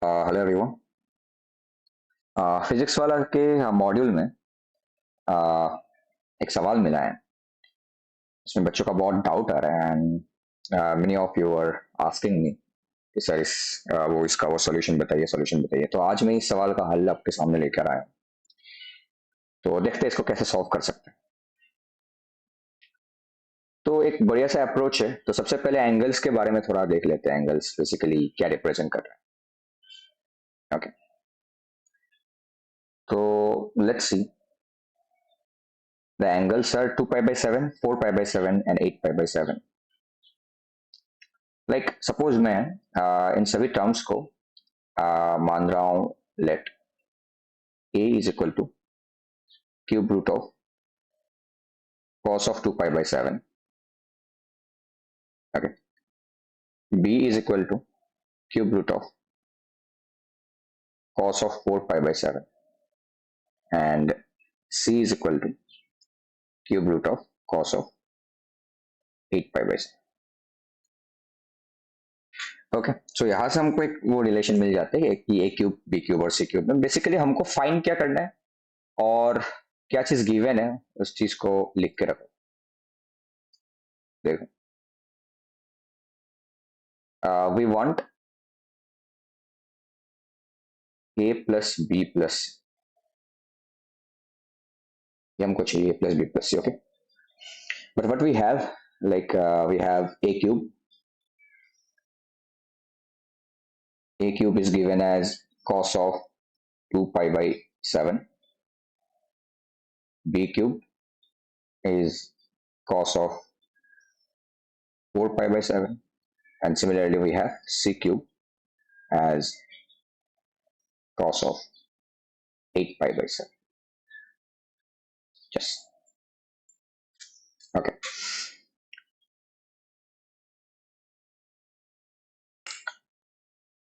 Hello everyone. Physics वाला के module में uh, एक सवाल मिला है। इसमें बच्चों का बहुत डाउट आ रहा है and many of you are asking me कि सर इसका वो सॉल्यूशन बताइए। तो आज मैं इस सवाल का हल आपके सामने लेकर आया हूं। तो देखते हैं इसको कैसे सॉल्व कर सकते हैं। तो एक बढ़िया सा अप्रोच है। तो सबसे पहले एंगल्स के बारे में थोड़ा देख लेते हैं। एंगल्स बेसिकली क्या रिप्रेजेंट कर रहे हैं। ओके, तो let's see the angles are 2 pi by 7, 4 pi by 7 and 8 pi by 7। Like suppose मैं इन सभी टर्म्स को मान रहा हूं। Let a is equal to cube root of cos of 2 pi by 7. Okay, b is equal to cube root of cos of 4 pi by 7, and c is equal to cube root of cos of 8 pi by 7. Okay, सो यहां से हमको एक वो relation मिल जाता है कि ए cube B cube और सी cube में बेसिकली हमको फाइंड क्या करना है और क्या चीज गिवन है उस चीज को लिख के रखो। देखो, we want A plus B plus, ये हमको चाहिए A plus B plus C. Okay, but what we have, like we have a cube is given as cos of 2 pi by 7. B cube is cos of 4 pi by 7. And similarly, we have C cube as cos of 8 pi by 7. Yes. Okay.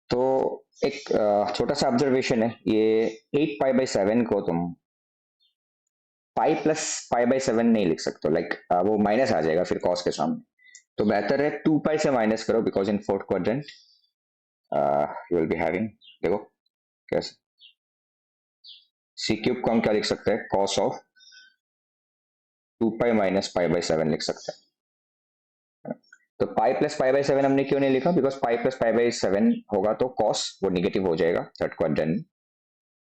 तो एक छोटा सा observation है, ये 8 pi by 7 को तुम pi plus pi by 7 नहीं लिख सकते। लाइक वो माइनस आ जाएगा फिर कॉस के सामने। तो बेहतर है 2 पाई से माइनस करो, because in fourth quadrant you will be having, देखो कैसे, सी क्यूब को हम क्या लिख सकते हैं, cos of 2 pi minus pi by 7 लिख सकते हैं। तो पाई प्लस पाई बाई 7 हमने क्यों नहीं लिखा, because pi plus pi by 7 होगा तो कॉस वो निगेटिव हो जाएगा थर्ड क्वाड्रेंट में।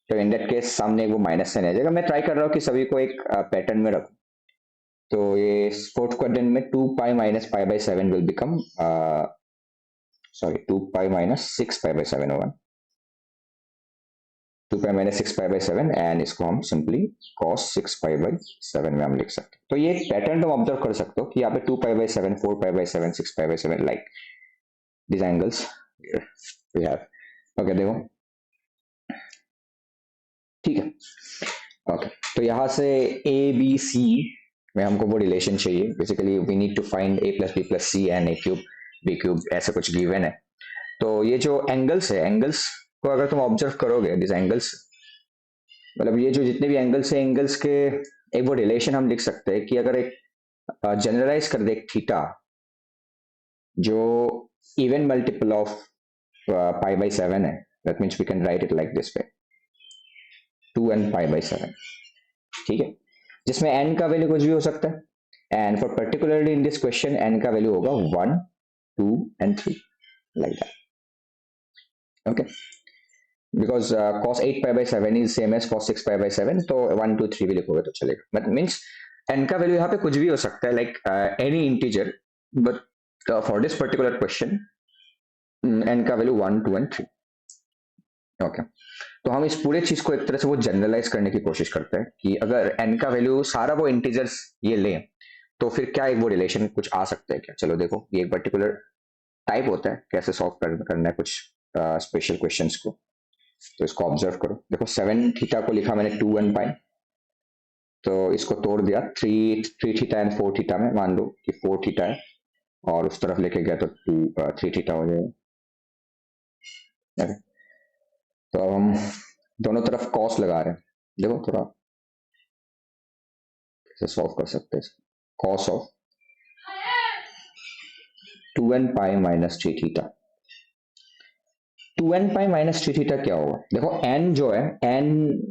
तो इन दैट केस सामने वो माइनस साइन आ जाएगा। मैं ट्राई कर रहा हूँ कि सभी को एक पैटर्न में रखूं। तो ये फोर्थ क्वाड्रेंट में 2 pi minus pi by 7 will become, sorry 2 pi minus 6 pi by 7 होगा। 2 pi minus 6 pi by 7 and इसको हम सिंपली cos 6 पाई बाई 7 में हम लिख सकते हैं। तो ये पैटर्न तुम ऑब्जर्व कर सकते हो कि यहाँ पे 2 pi by 7, 4 pi by 7, 6 pi by 7, like these angles here we have. Okay, देखो ठीक है। ओके, तो यहाँ से ए बी सी में हमको वो रिलेशन चाहिए। Basically we need to find a plus B plus c and a cube B cube, ऐसा कुछ गिवन है। तो ये जो एंगल्स है, एंगल्स को अगर तुम ऑब्जर्व करोगे, दिस एंगल्स, मतलब ये जो जितने भी एंगल्स है, एंगल्स के एक वो रिलेशन हम लिख सकते हैं कि अगर एक जनरलाइज कर दे एक थीटा जो even multiple of pi by 7 है, that means we can write it like this way, 2n pi by 7। ठीक है, जिसमें n का वैल्यू कुछ भी हो सकता है। And for particularly in this question n का वैल्यू होगा 1, 2 and 3, like that. Okay, because cos 8 pi by 7 is same as cos 6 pi by 7, तो 1, 2, 3 भी लिखोगे तो चलेगा। बट मीन्स n का वैल्यू यहाँ पे कुछ भी हो सकता है, like any integer, but for this particular question n का वैल्यू 1, 2 एंड 3। ओके, तो हम इस पूरे चीज को एक तरह से वो जनरलाइज करने की कोशिश करते हैं कि अगर n का वैल्यू सारा वो इंटीजर्स ये लें तो फिर क्या एक वो रिलेशन कुछ आ सकता है क्या। चलो देखो, ये एक पर्टिकुलर टाइप होता है कैसे सॉल्व करना है कुछ स्पेशल क्वेश्चंस को। तो इसको ऑब्जर्व करो, देखो 7 थीटा को लिखा मैंने 2n पाई, तो इसको तोड़ दिया 3 थीटा एंड 4 थीटा में। मान लो कि 4 थीटा है और उस तरफ लेके गया तो 3 थीटा हो जाएगा। तो हम दोनों तरफ कॉस लगा रहे हैं, देखो थोड़ा कैसे सॉल्व कर सकते हैं। Cos of 2n pi minus 3 theta, 2n pi minus three theta क्या होगा? देखो n जो है, n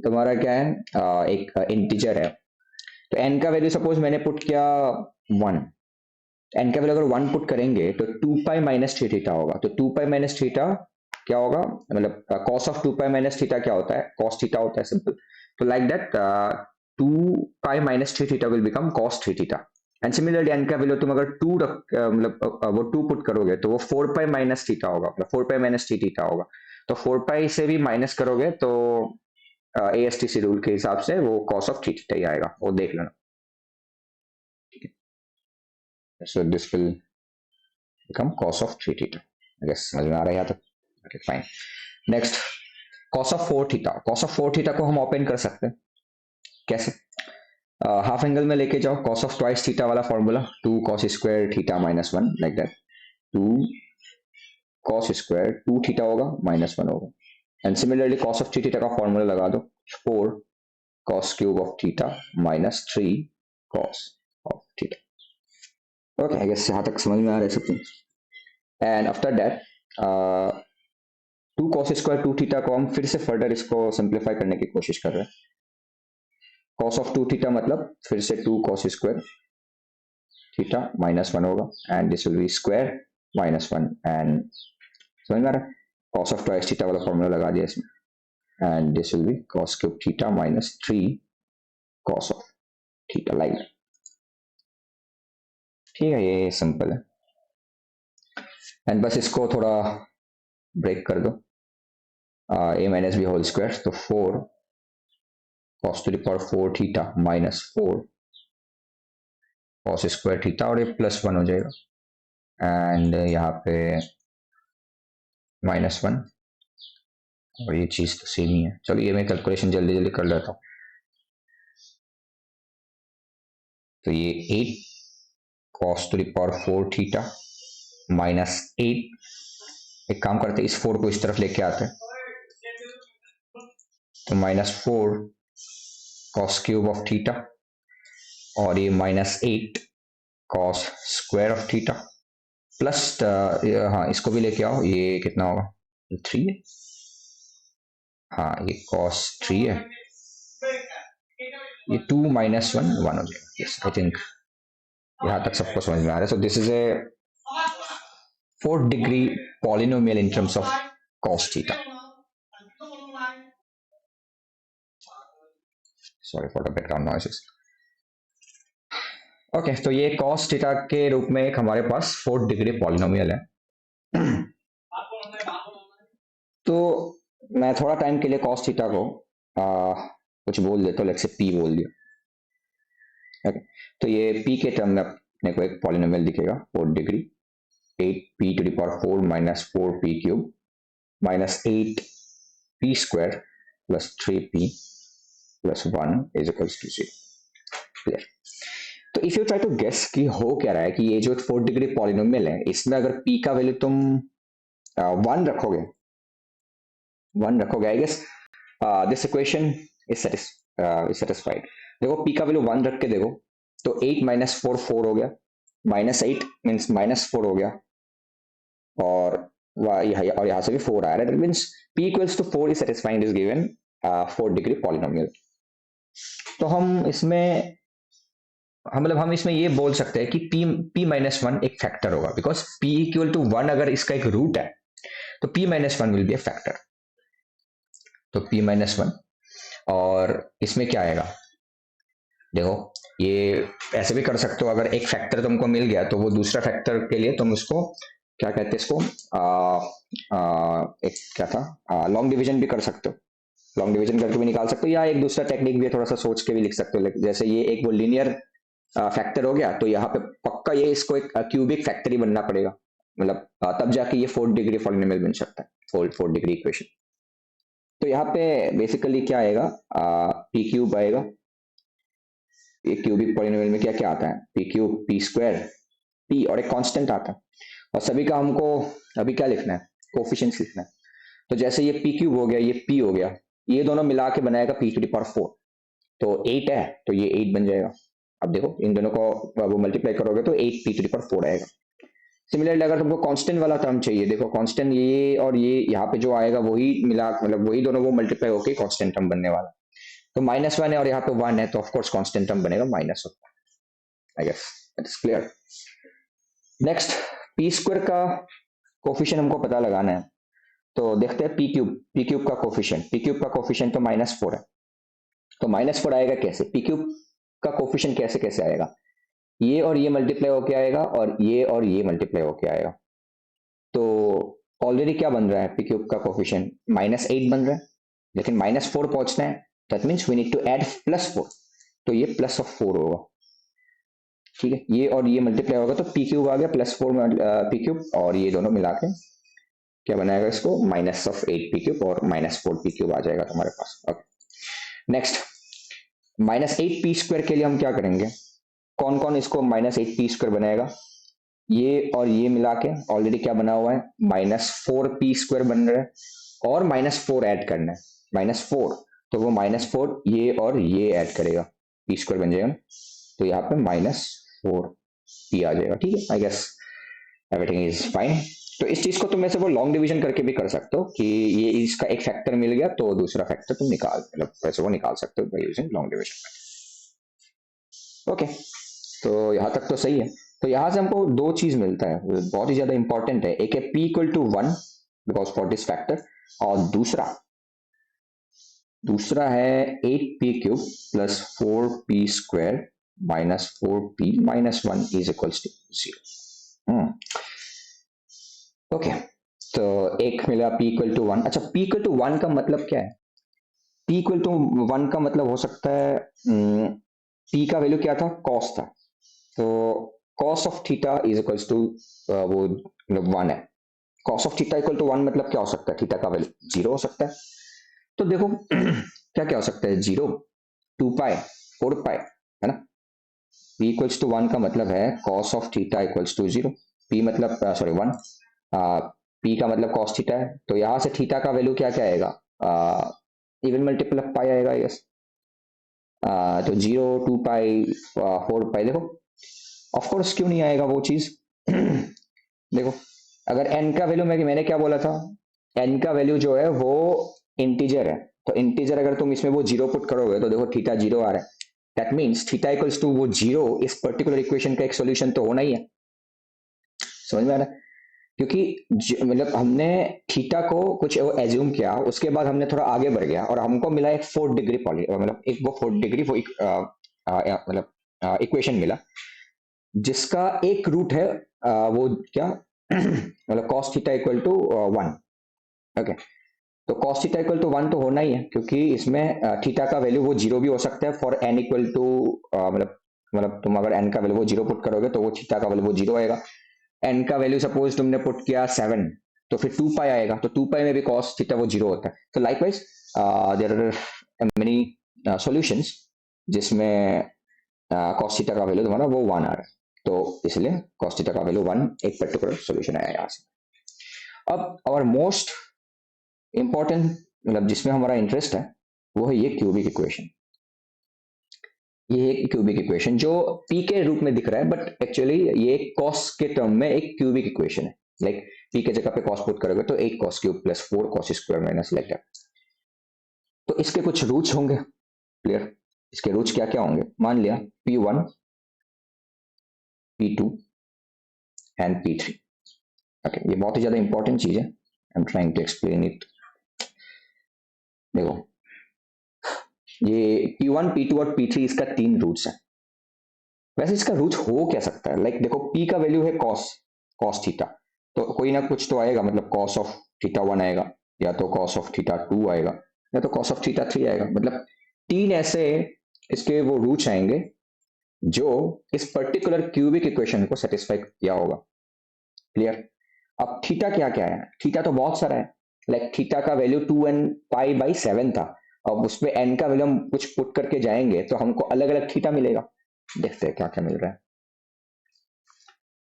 तुम्हारा क्या है, एक इंटीजर है। तो n का वैल्यू सपोज मैंने पुट किया 1, n का वैल्यू अगर 1 पुट करेंगे तो 2 पाई माइनस थ्री थीटा होगा। तो 2 पाई माइनस थीटा क्या होगा, मतलब cos of 2 pi minus theta क्या होता है, कॉस थीटा होता है, सिंपल। तो like that 2 pi minus three theta will become cos three theta. And similarly n का वैल्यू तुम अगर 2 रख मतलब वो 2 पुट करोगे तो वो 4 पाई माइनस थीटा होगा, मतलब 4 पाई माइनस थ्री थीटा होगा। तो 4 पाई से भी माइनस करोगे तो ASTC रूल के हिसाब से वो कॉस ऑफ थ्री थीटा ही आएगा, वो देख लेना। So this will become cos of 3 theta. I guess समझ में आ रहा है यहाँ तक? Okay, fine. Next, cos of 4 theta. Cos of 4 theta को हम ओपन कर सकते हैं। कैसे? हाफ एंगल में लेके जाओ, cos of twice theta वाला formula, 2 cos square theta minus 1, like that. 2 cos square 2 theta होगा minus 1 होगा। And similarly cos of 3 theta का फॉर्मूला लगा दो, 4 cos cube of theta minus 3 cos of theta. Okay, I guess यहाँ तक समझ में आ रहा है सब कुछ। And after that 2 cos square 2 theta को हम फिर से फर्दर इसको सिंप्लीफाई करने की कोशिश कर रहे हैं। cos ऑफ 2 थीटा मतलब फिर से 2 cos स्क्वायर थीटा माइनस 1 होगा, and this will B square minus 1, and समझ में आ रहा है? cos ऑफ ट्वाइस थीटा वाला फॉर्मूला लगा दिया इसमें, and this will B cos cube theta minus 3 cos of theta, like. ठीक है, ये सिंपल है। एंड बस इसको थोड़ा ब्रेक कर दो, a minus b whole square, तो 4 cos to the power 4 theta minus 4 cos square theta, और ये प्लस 1 हो जाएगा, एंड यहाँ पे माइनस 1, और ये चीज तो सेम ही है। चलो ये मैं कैलकुलेशन जल्दी जल्दी कर लेता हूँ। तो ये 8 cos to the power 4 theta minus 8, एक काम करते हैं, इस 4 को इस तरफ लेके आते हैं, तो minus 4 cos cube of theta, और ये minus 8 cos square of theta, plus हाँ इसको भी लेके आओ, ये कितना होगा, 3 है, हाँ ये cos 3 है, ये 2 माइनस 1 1 हो जाएगा। यस, आई थिंक यहाँ तक सबको समझ में आ रहा है। So this is a 4th degree polynomial in terms of cos theta. Sorry for the background noises. Okay, तो ये cos थीटा के रूप में एक हमारे पास 4th डिग्री पॉलिनोमियल है। तो मैं थोड़ा टाइम के लिए cos थीटा को कुछ बोल देता हूँ, लेट्स से p बोल दिया। ओके, तो ये p के टर्म में अपने को एक पॉलिनोमियल दिखेगा 4th degree, 8p to the power 4 minus 4p cube minus 8p square plus 3p plus 1 is equals to 0. Clear? तो if you try to guess कि हो क्या रहा है, कि ये जो 4th डिग्री पॉलिनोमियल है, इसमें अगर p का वैल्यू तुम 1 रखोगे, I guess this equation is satisfied. देखो p का वैल्यू 1 रख के देखो, तो 8 माइनस 4 4 हो गया, माइनस 8 मीन्स माइनस 4 हो गया, और यहाँ से भी 4 आ रहा है, that means p equals to 4 is satisfying this given 4th degree polynomial. तो हम इसमें हम इसमें ये बोल सकते हैं कि p माइनस 1 एक फैक्टर होगा, बिकॉज p इक्वल टू 1 अगर इसका एक रूट है तो p minus 1 will be A factor. तो p माइनस 1, और इसमें क्या आएगा, देखो ये ऐसे भी कर सकते हो, अगर एक फैक्टर तुमको मिल गया तो वो दूसरा फैक्टर के लिए तुम उसको क्या कहते हैं, इसको एक क्या था, लॉन्ग डिवीजन भी कर सकते हो, लॉन्ग डिवीजन करके भी निकाल सकते हो, या एक दूसरा टेक्निक भी थोड़ा सा सोच के भी लिख सकते हो। जैसे ये एक वो लीनियर फैक्टर हो गया, तो यहाँ पे पक्का ये इसको एक क्यूबिक फैक्टर ही बनना पड़ेगा, मतलब तब जाके ये 4th डिग्री पॉलिनोमियल बन सकता है, 4th डिग्री इक्वेशन। तो यहाँ पे बेसिकली क्या आएगा, पी क्यूब आएगा, एक क्यूबिक पॉलिनोमियल में क्या क्या आता है, P cube, P square, P और एक कांस्टेंट आता है, और सभी का हमको अभी क्या लिखना है, कोफिशिएंट्स लिखना है। तो जैसे ये पी क्यूब हो गया, ये पी हो गया, ये दोनों मिला के बनाएगा पी टू द पावर 4, तो 8 है तो ये 8 बन जाएगा। अब देखो इन दोनों को वो मल्टीप्लाई करोगे तो 8 पी टू द पावर 4 आएगा। सिमिलरली अगर तुमको कांस्टेंट वाला टर्म चाहिए, देखो कांस्टेंट ये और ये यहाँ पे जो आएगा वही मिला, मतलब वही दोनों वो मल्टीप्लाई होकर कांस्टेंट टर्म बनने वाला। तो -1 है और यहाँ पे 1 है, तो ऑफकोर्स कांस्टेंट टर्म बनेगा -1। I guess it is clear. Next, p square का कोफिशिएंट हमको पता लगाना है, तो देखते हैं पी क्यूब का कोफिशिएंट। पी क्यूब का कोफिशिएंट तो -4 है, तो -4 आएगा कैसे? पी क्यूब का कोफिशिएंट कैसे कैसे आएगा? ये और ये मल्टीप्लाई होके आएगा और ये मल्टीप्लाई होके आएगा। तो ऑलरेडी क्या बन रहा है? पी क्यूब का कोफिशिएंट -8 बन रहा है, लेकिन -4 पहुंचना है, that means we need to add +4, तो ये +4 होगा। ठीक है, ये और ये मल्टीप्लाई होगा तो पी क्यूब आ गया +4 पी क्यूब, और ये दोनों मिला के क्या बनाएगा इसको? -8 पी क्यूब और -4 पी क्यूब आ जाएगा तुम्हारे पास। ओके, नेक्स्ट, -8 पी स्क्वायर के लिए हम क्या करेंगे? कौन कौन इसको -8 पी स्क्वायर बनाएगा? ये और ये मिला के ऑलरेडी क्या बना हुआ है? -4 पी स्क्वायर बन रहा है, और -4 ऐड करना है, -4, तो वो -4 ये और ये ऐड करेगा, पी स्क्वायर बन जाएगा, तो यहाँ पे -4 पी आ जाएगा। ठीक है, I guess everything is fine. तो इस चीज को तुम ऐसे वो लॉन्ग डिवीजन करके भी कर सकते हो कि ये इसका एक फैक्टर मिल गया तो दूसरा फैक्टर तुम निकाल, मतलब वैसे वो निकाल सकते हो by using long division. Okay, तो यहाँ तक तो सही है। तो यहाँ से हमको दो चीज मिलता है, बहुत ही ज्यादा इंपॉर्टेंट है। एक है p equal to 1 because for this factor, और दूसरा है 8p cube plus 4p square minus 4p minus 1 is equals to 0। Okay, तो एक मिला p इक्वल टू 1। अच्छा, p इक्वल टू 1 का मतलब क्या है? p इक्वल टू 1 का मतलब हो सकता है p का वैल्यू क्या था? cos था, तो cos of theta is equals to वो मतलब 1 है। cos of theta equal to 1 मतलब क्या हो सकता है? थीटा का वैल्यू 0 हो सकता है। तो देखो क्या क्या हो सकता है? 0, 2 पाई, 4 पाई, है ना। p इक्वल्स टू 1 का मतलब है cos of theta equals to 0, p मतलब सॉरी 1, p का मतलब cos थीटा है, तो यहाँ से थीटा का वैल्यू क्या क्या आएगा? इवन मल्टीपल ऑफ पाई आएगा, यस। तो 0, 2 पाई, 4 पाई, देखो ऑफ कोर्स क्यों नहीं आएगा वो चीज? देखो, अगर n का वैल्यू मैंने क्या बोला था? n का वैल्यू जो है वो इंटीजर है, तो इंटीजर अगर तुम इसमें वो 0 पुट करोगे तो देखो थीटा 0 आ रहा है, that means theta equals to वो 0 इस पर्टिकुलर इक्वेशन का एक सॉल्यूशन तो होना ही है। समझ में आ रहा है? क्योंकि मतलब हमने थीटा को कुछ एज्यूम किया, उसके बाद हमने थोड़ा आगे बढ़ गया और हमको मिला एक 4 डिग्री पॉली, मतलब एक वो 4 डिग्री वो मतलब इक्वेशन मिला जिसका एक रूट है वो क्या मतलब cos theta equal to 1। Okay, तो cos थीटा इक्वल टू 1 तो होना ही है, क्योंकि इसमें थीटा का वैल्यू वो 0 भी हो सकता है फॉर n इक्वल टू मतलब तुम अगर n का वैल्यू वो 0 पुट करोगे तो वो थीटा का वैल्यू वो 0 आएगा। n का वैल्यू सपोज तुमने पुट किया 7, तो फिर 2 पाई आएगा, तो 2 पाई में भी cos थीटा वो 0 होता है। तो likewise there are many solutions जिसमें cos थीटा का वैल्यू तुम्हारा वो 1 आ रहा है, तो इसलिए cos थीटा का वैल्यू 1 एक पर्टिकुलर सॉल्यूशन आया यहाँ से। अब और मोस्ट इंपॉर्टेंट मतलब जिसमें हमारा इंटरेस्ट है वो है ये क्यूबिक इक्वेशन। ये एक क्यूबिक इक्वेशन जो p के रूप में दिख रहा है, बट एक्चुअली ये cos के टर्म में एक क्यूबिक इक्वेशन है। लाइक p के जगह पे cos पुट करोगे तो 8 cos cube plus 4 cos square minus like that. तो इसके कुछ रूट्स होंगे, क्लियर? इसके रूट्स क्या क्या होंगे? मान लिया p1, p2 and p3। Okay, ये बहुत ही ज्यादा इंपॉर्टेंट चीज है, I am trying to explain it. देखो, ये p1, p2 और p3 इसका 3 रूट्स है। वैसे इसका रूट हो क्या सकता है? लाइक देखो, p का वैल्यू है cos थीटा, तो कोई ना कुछ तो आएगा, मतलब cos ऑफ थीटा 1 आएगा, या तो cos ऑफ थीटा 2 आएगा, या तो cos ऑफ थीटा 3 आएगा। मतलब 3 ऐसे इसके वो रूट्स आएंगे जो इस पर्टिकुलर क्यूबिक इक्वेशन को सेटिस्फाई किया होगा। क्लियर? अब थीटा क्या क्या है? थीटा तो बहुत सारा है, लाइक थीटा का वैल्यू 2n पाई बाई 7 था, अब उसमें n का वैल्यू हम कुछ पुट करके जाएंगे तो हमको अलग अलग थीटा मिलेगा। देखते हैं क्या क्या मिल रहा है।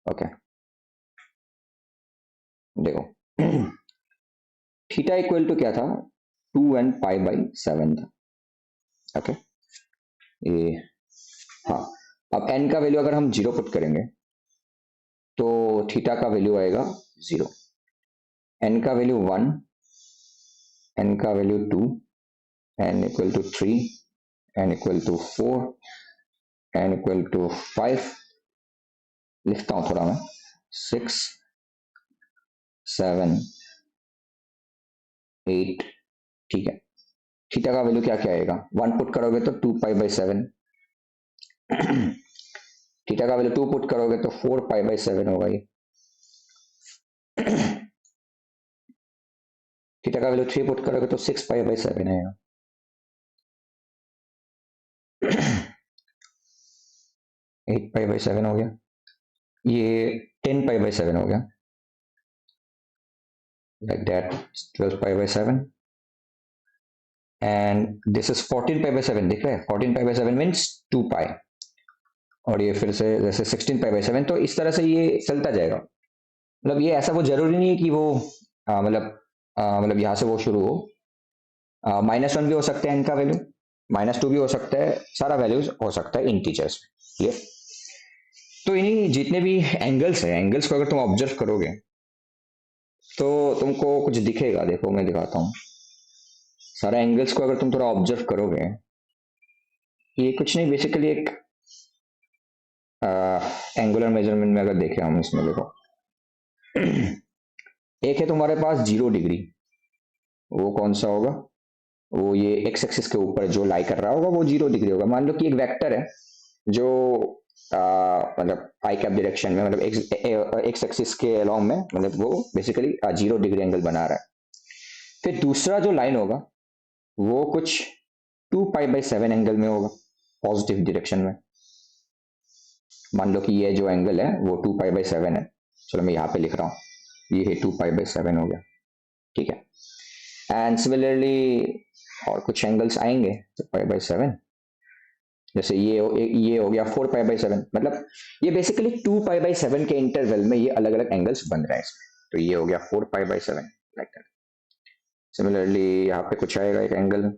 ओके, देखो थीटा इक्वल टू क्या था? 2n पाई बाई 7 था। ओके, ये हाँ, अब n का वैल्यू अगर हम 0 पुट करेंगे तो थीटा का वैल्यू आएगा 0, एन का वैल्यू 1, एन का value 2, n equal to 3, n equal to 4, n equal to 5, लिखता हूं थोड़ा मैं, 6, 7, 8, ठीक है। थीटा का वैल्यू क्या क्या आएगा, 1 पुट करोगे तो 2 पाई बाई 7, थीटा का वैल्यू 2 पुट करोगे तो 4 पाई बाई 7 होगा ये, थीटा का वैल्यू 3 पुट करोगे तो 6 पाई बाई 7 आएगा। 8 पाई बाई 7 हो गया, ये 10 पाई बाई 7 हो गया, like that, 12 pi by 7, and this is 14 pi by 7, दिख रहा है, 14 पाई बाई 7 मीन्स 2 पाई, और ये फिर से जैसे 16 पाई बाई 7, तो इस तरह से ये चलता जाएगा। मतलब ये ऐसा वो जरूरी नहीं है कि वो मतलब यहाँ से वो शुरू हो, -1 भी हो सकता है इनका वैल्यू, -2 भी हो सकता है, सारा वैल्यूज हो सकता है इंटीजर्स में, क्लियर। तो इन्हीं जितने भी एंगल्स है, एंगल्स को अगर तुम ऑब्जर्व करोगे तो तुमको कुछ दिखेगा, देखो मैं दिखाता हूँ। सारे एंगल्स को अगर तुम थोड़ा ऑब्जर्व करोगे, ये कुछ नहीं, बेसिकली एक एंगुलर मेजरमेंट में अगर देखें हम इसमें, देखो एक है तुम्हारे पास 0 डिग्री, वो कौन सा होगा, वो ये एक्स एक्सिस के ऊपर जो लाई कर रहा होगा वो 0 डिग्री होगा। मान लो कि एक वेक्टर है जो मतलब आई कैप डायरेक्शन में, मतलब एक्स एक्सिस के अलोंग में, मतलब वो बेसिकली 0 डिग्री एंगल बना रहा है। फिर दूसरा जो लाइन होगा वो कुछ 2 पाई बाई 7 एंगल में होगा, पॉजिटिव डायरेक्शन में। मान लो कि ये जो एंगल है वो 2 पाई बाई 7 है, चलो मैं यहाँ पे लिख रहा हूँ, ये है 2 पाई बाई 7 हो गया, ठीक है। एंड सिमिलरली और कुछ एंगल्स आएंगे 2 पाई बाई 7, जैसे ये हो गया 4 पाई बाई 7, मतलब ये बेसिकली 2 पाई बाई 7 के इंटरवल में ये अलग अलग एंगल्स बन रहे हैं इसमें, तो ये हो गया 4 pi by 7, like that. Similarly यहाँ पे कुछ आएगा एक एंगल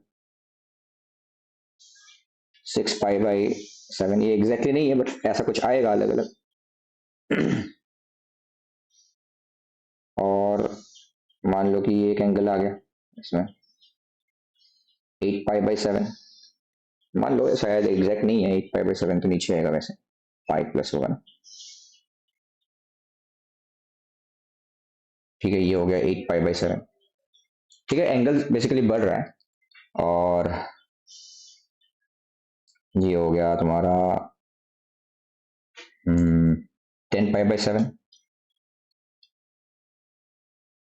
6 पाई बाई 7, ये एग्जैक्टली नहीं है बट ऐसा कुछ आएगा अलग अलग। और मान लो कि ये एक एंगल आ गया इसमें 8 पाई बाई 7, मान लो शायद एग्जैक्ट नहीं है, 8 पाई बाई 7 तो नीचे आएगा वैसे, 5 प्लस होगा ना, ठीक है। ये हो गया 8 पाई बाई 7, ठीक है। एंगल बेसिकली बढ़ रहा है, और ये हो गया तुम्हारा 10 पाई बाई 7,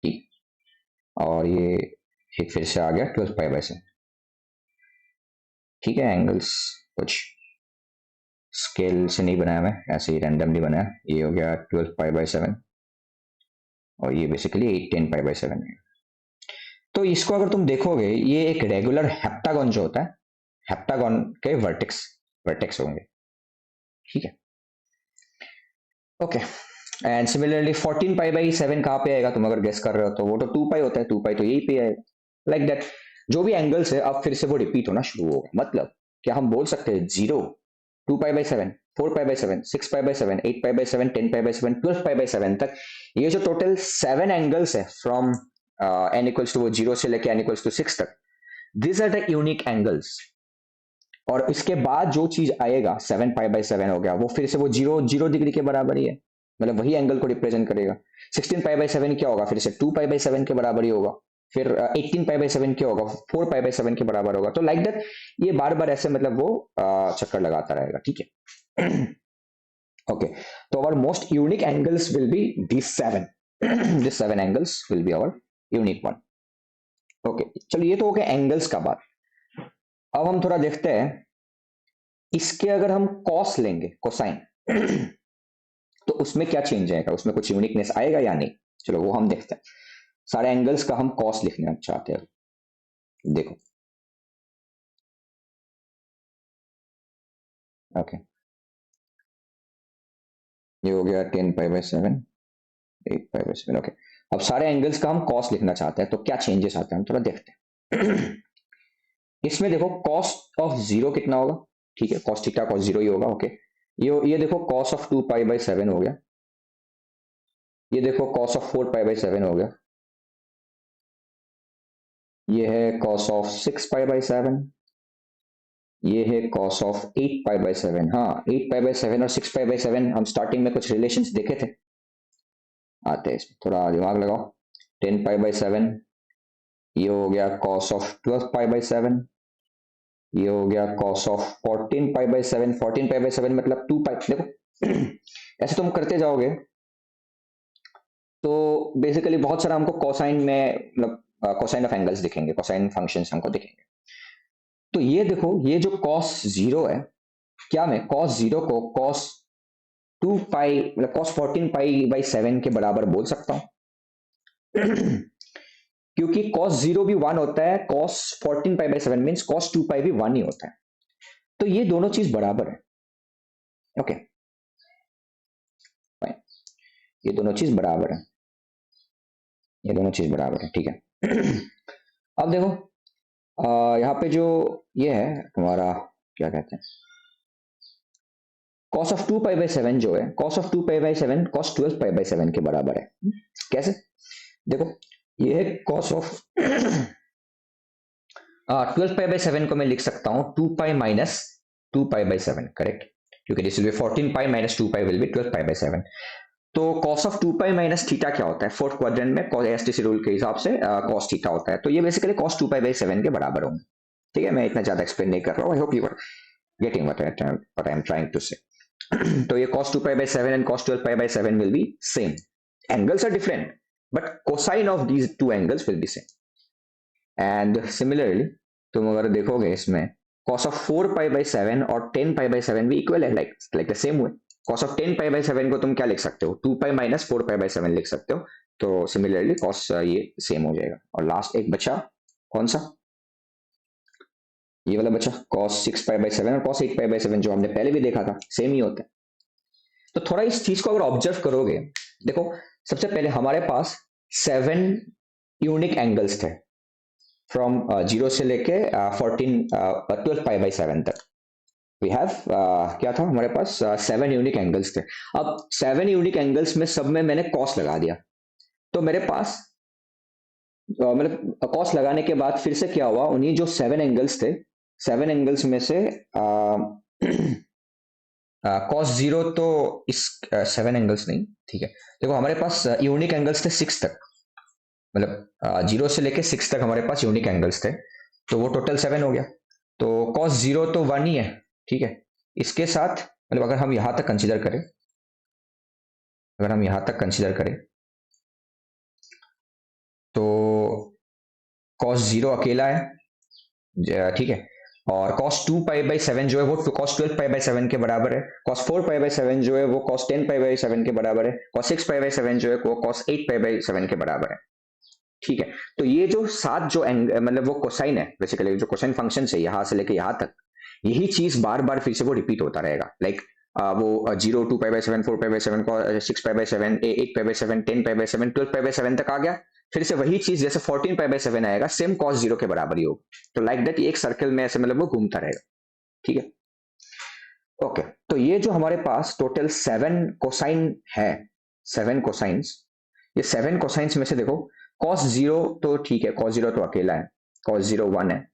ठीक, और ये एक फिर से आ गया 12 पाई बाई 7, ठीक है। एंगल्स कुछ स्केल से नहीं बनाया मैं, ऐसे ही रैंडमली बनाया। ये हो गया 12 पाई बाई 7, और ये बेसिकली 10 पाई बाई 7 है। तो इसको अगर तुम देखोगे, ये एक रेगुलर हेप्टागन जो होता है, हेप्टागन के वर्टेक्स वर्टेक्स होंगे, ठीक है, okay. And similarly 14 pi by 7 कहाँ पे आएगा, तुम अगर गेस कर रहे हो तो वो तो 2 पाई होता है, 2 पाई तो यही पे आएगा, लाइक दैट। जो भी एंगल्स है अब फिर से वो रिपीट होना शुरू होगा, मतलब क्या हम बोल सकते हैं 0, 2 pi by 7, 4 pi by 7, 6 pi by 7, 8 pi by 7, 10 pi by 7, 12 pi by 7 तक, ये जो टोटल 7 एंगल्स है फ्रॉम एन इक्वल्स टू वो 0 से लेके एन इक्वल्स टू 6 तक, this are the unique angles. और इसके बाद जो चीज आएगा 7 पाई बाई 7 हो गया, वो फिर से वो 0 डिग्री के बराबर ही है, मतलब वही एंगल को रिप्रेजेंट करेगा। 16 पाई बाई 7 क्या होगा, फिर से 2 पाई बाई 7 के बराबर ही होगा। फिर 18 पाई बाई 7 क्या होगा, 4 पाई बाई 7 के बराबर होगा। तो लाइक दैट ये बार बार ऐसे मतलब वो चक्कर लगाता रहेगा, ठीक है। ओके, तो our most unique angles will be these 7 these 7 angles will be our unique one। Okay, चलो ये तो हो गया एंगल्स का बात। अब हम थोड़ा देखते हैं इसके, अगर हम कॉस लेंगे, कोसाइन, तो उसमें क्या चेंज आएगा, उसमें कुछ यूनिकनेस आएगा या नहीं, चलो वो हम देखते हैं। सारे एंगल्स का हम कॉस लिखना चाहते हैं, देखो, ओके, ये हो गया 10 pi by 7, 8 pi by 7, okay. अब सारे एंगल्स का हम कॉस लिखना चाहते हैं, तो क्या चेंजेस आते हैं हम थोड़ा देखते हैं। इसमें देखो कॉस ऑफ 0 कितना होगा, ठीक है, कॉस थीटा कॉस 0 ही होगा, ओके। ये देखो कॉस ऑफ 2 पाई बाई 7 हो गया, ये देखो cos ऑफ 4 पाई बाई 7 हो गया, ये है cos ऑफ 6 पाई बाई 7, ये है cos ऑफ 8 पाई बाई 7। हाँ, 8 पाई बाई 7 और 6 पाई बाई 7 हम स्टार्टिंग में कुछ रिलेशंस देखे थे, आते हैं इसमें थोड़ा दिमाग लगाओ। 10 पाई बाई 7, ये हो गया cos ऑफ 12 पाई बाई 7, ये हो गया cos of 14 pi by 7। 14 pi by 7 मतलब 2 पाई, देखो ऐसे तुम करते जाओगे तो बेसिकली बहुत सारा हमको कोसाइन में मतलब कोसाइन ऑफ एंगल्स दिखेंगे, कोसाइन फंक्शंस हमको दिखेंगे। तो ये देखो, ये जो cos 0 है, क्या मैं cos 0 को cos 2 पाई मतलब cos 14 पाई बाई 7 के बराबर बोल सकता हूं? क्योंकि cos 0 भी 1 होता है, cos 14 pi by 7 means cos 2 पाई भी 1 ही होता है, तो ये दोनों चीज बराबर है। ओके, ये दोनों चीज बराबर है, ये दोनों चीज बराबर है, ठीक है। अब देखो यहाँ पे जो ये है तुम्हारा क्या कहते हैं, cos ऑफ 2 पाई बाई 7 जो है, cos of 2 pi by 7 cos 12 pi by 7 के बराबर है। कैसे? देखो ये है cos ऑफ 12 पाई बाई 7 को मैं लिख सकता हूँ 2 pi minus 2 pi by 7, correct, क्योंकि this will be 14 pi minus 2 pi will be 12 pi by 7। तो cos of 2 pi minus theta क्या होता है? फोर्थ क्वाड्रेंट में एसटीसी रूल के हिसाब से cos थीटा होता है, तो ये बेसिकली cos 2 पाई बाई 7 के बराबर होंगे, ठीक है। मैं इतना ज्यादा एक्सप्लेन नहीं कर रहा हूँ, I hope you are getting what I am trying to say. तो ये cos 2 pi by 7 and cos 12 pi by 7 will be same, angles are different but cosine of these two angles will be same. And similarly तुम अगर देखोगे इसमें cos of 4 pi by 7 और 10 pi by 7 भी equal है, like the same way. cos of 10 pi by 7 को तुम क्या लिख सकते हो? 2 पाई माइनस 4 पाई बाई 7 लिख सकते हो, तो सिमिलरली cos ये सेम हो जाएगा। और लास्ट एक बचा, कौन सा? ये वाला बचा, cos 6 पाई बाई 7 और cos 8 पाई बाई 7, जो हमने पहले भी देखा था, सेम ही होता है। तो थोड़ा इस चीज को अगर ऑब्जर्व करोगे, देखो सबसे पहले हमारे पास 7 यूनिक एंगल्स थे फ्रॉम 0 से लेके 12 पाई बाई 7 तक। वी हैव क्या था हमारे पास? 7 यूनिक एंगल्स थे। अब 7 यूनिक एंगल्स में सब में मैंने कॉस लगा दिया, तो मेरे पास मतलब कॉस लगाने के बाद फिर से क्या हुआ, उन्हीं जो 7 एंगल्स थे, 7 एंगल्स में से कॉस 0 तो इस 7 एंगल्स नहीं, ठीक है। देखो हमारे पास यूनिक एंगल्स थे 6 तक, मतलब 0 से लेके 6 तक हमारे पास यूनिक एंगल्स थे, तो वो टोटल 7 हो गया। तो cos 0 तो 1 ही है, ठीक है। इसके साथ मतलब अगर हम यहां तक कंसीडर करें, अगर हम यहां तक कंसीडर करें तो cos 0 अकेला है, ठीक है। और cos 2 पाई बाई 7 जो है वो cos 12 पाई बाई 7 के बराबर है। cos 4 पाई बाई 7 जो है वो cos 10 पाई बाई 7 के बराबर है। cos 6 पाई बाई 7 जो है वो cos 8 पाई बाई 7 के बराबर है, ठीक है। तो ये जो 7 जो मतलब वो कोसाइन है, बेसिकली जो कोसाइन फंक्शन है यहां से लेके यहां तक, यही चीज बार बार फिर से वो रिपीट होता रहेगा। लाइक वो 0 2 पाई बाई 7 4 पाई बाई 7 को 6 pi by 7 8 pi by 7 10 pi by 7 12 pi by 7 तक आ गया, फिर से वही चीज जैसे 14 पाई बाई 7 आएगा, सेम cos 0 के बराबर ही होगा। तो लाइक दैट एक सर्कल में ऐसे मतलब वो घूमता रहेगा, ठीक है। ओके, तो ये जो हमारे पास टोटल 7 कोसाइन है, 7 कोसाइंस, ये 7 कोसाइंस में से देखो cos 0 तो ठीक है, cos 0 तो अकेला है, cos 0 1 है।